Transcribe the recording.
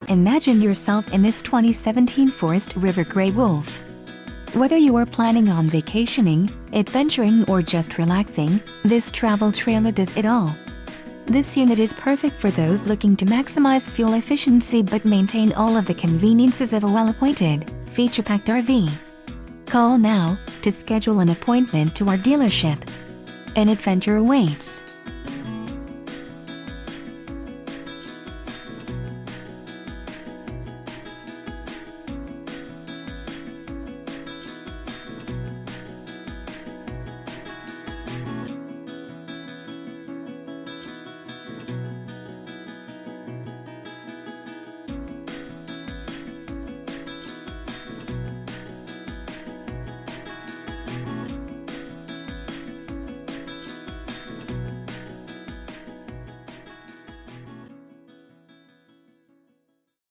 Imagine yourself in this 2017 Forest River Grey Wolf. Whether you are planning on vacationing, adventuring or just relaxing, this travel trailer does it all. This unit is perfect for those looking to maximize fuel efficiency but maintain all of the conveniences of a well-appointed, feature-packed RV. Call now to schedule an appointment to our dealership. An adventure awaits.